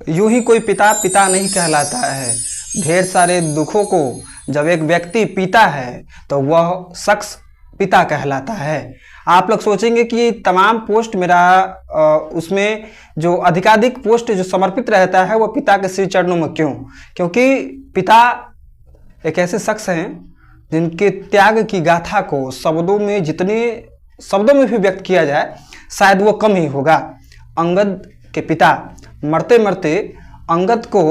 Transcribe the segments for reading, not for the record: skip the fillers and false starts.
यूं ही कोई पिता पिता नहीं कहलाता है। ढेर सारे दुखों को जब एक व्यक्ति पीता है तो वह शख्स पिता कहलाता है। आप लोग सोचेंगे कि तमाम पोस्ट मेरा उसमें जो अधिकाधिक पोस्ट जो समर्पित रहता है वह पिता के श्री चरणों में क्यों? क्योंकि पिता एक ऐसे शख्स हैं जिनके त्याग की गाथा को शब्दों में जितने शब्दों में भी व्यक्त किया जाए शायद वो कम ही होगा। अंगद के पिता मरते मरते अंगद को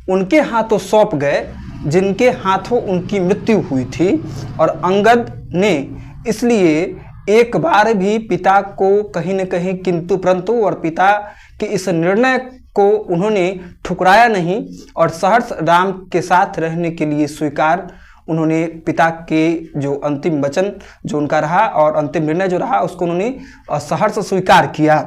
उनके हाथों सौंप गए जिनके हाथों उनकी मृत्यु हुई थी, और अंगद ने इसलिए एक बार भी पिता को कहीं न कहीं किंतु परंतु और पिता के इस निर्णय को उन्होंने ठुकराया नहीं और सहर्ष राम के साथ रहने के लिए स्वीकार उन्होंने पिता के जो अंतिम वचन जो उनका रहा और अंतिम निर्णय जो रहा उसको उन्होंने सहर्ष स्वीकार किया।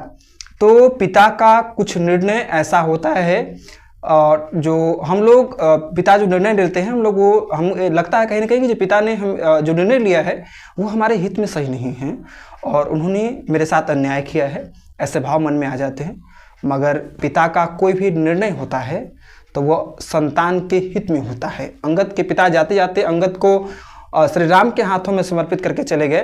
तो पिता का कुछ निर्णय ऐसा होता है और जो हम लोग पिता जो निर्णय लेते हैं हम लोग वो हम लगता है कहीं ना कहीं कि जो पिता ने हम जो निर्णय लिया है वो हमारे हित में सही नहीं है और उन्होंने मेरे साथ अन्याय किया है, ऐसे भाव मन में आ जाते हैं। मगर पिता का कोई भी निर्णय होता है तो वह संतान के हित में होता है। अंगद के पिता जाते जाते अंगद को श्री राम के हाथों में समर्पित करके चले गए।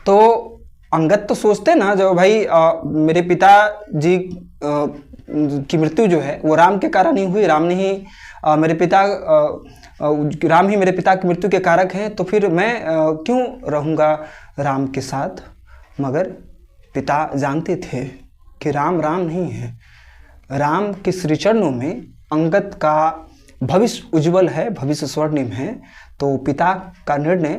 तो अंगद तो सोचते ना जो भाई मेरे पिता जी की मृत्यु जो है वो राम के कारण ही हुई, राम ही मेरे पिता की मृत्यु के कारक हैं, तो फिर मैं क्यों रहूँगा राम के साथ। मगर पिता जानते थे कि राम राम नहीं है, राम के श्री चरणों में अंगद का भविष्य उज्जवल है, भविष्य स्वर्णिम है। तो पिता का निर्णय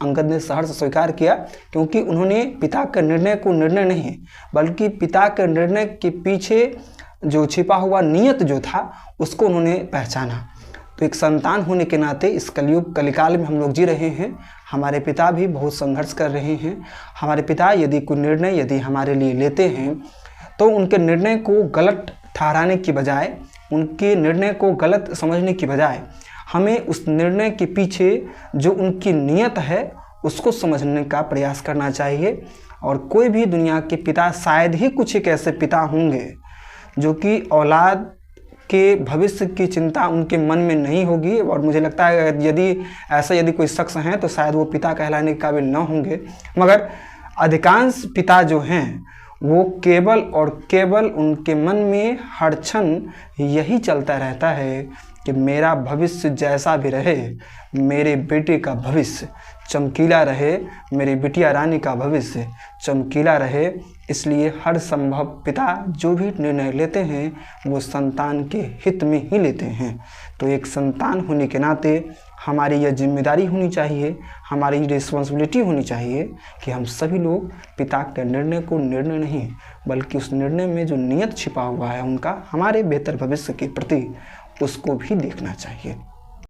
अंगद ने सहर्ष स्वीकार किया, क्योंकि उन्होंने पिता के निर्णय को निर्णय नहीं बल्कि पिता के निर्णय के पीछे जो छिपा हुआ नियत जो था उसको उन्होंने पहचाना। तो एक संतान होने के नाते इस कलयुग कलिकाल में हम लोग जी रहे हैं। हमारे पिता भी बहुत संघर्ष कर रहे हैं। हमारे पिता यदि कोई निर्णय यदि हमारे लिए लेते हैं तो उनके निर्णय को गलत ठहराने की बजाय, उनके निर्णय को गलत समझने की बजाय हमें उस निर्णय के पीछे जो उनकी नियत है उसको समझने का प्रयास करना चाहिए। और कोई भी दुनिया के पिता, शायद ही कुछ एक ऐसे पिता होंगे जो कि औलाद के भविष्य की चिंता उनके मन में नहीं होगी। और मुझे लगता है यदि कोई शख्स हैं तो शायद वो पिता कहलाने के काबिल न होंगे। मगर अधिकांश पिता जो हैं वो केवल और केवल उनके मन में हर क्षण यही चलता रहता है कि मेरा भविष्य जैसा भी रहे, मेरे बेटे का भविष्य चमकीला रहे, मेरी बिटिया रानी का भविष्य चमकीला रहे। इसलिए हर संभव पिता जो भी निर्णय लेते हैं वो संतान के हित में ही लेते हैं। तो एक संतान होने के नाते हमारी यह जिम्मेदारी होनी चाहिए, हमारी रिस्पॉन्सिबिलिटी होनी चाहिए कि हम सभी लोग पिता के निर्णय को निर्णय नहीं बल्कि उस निर्णय में जो नियत छिपा हुआ है उनका हमारे बेहतर भविष्य के प्रति, उसको भी देखना चाहिए।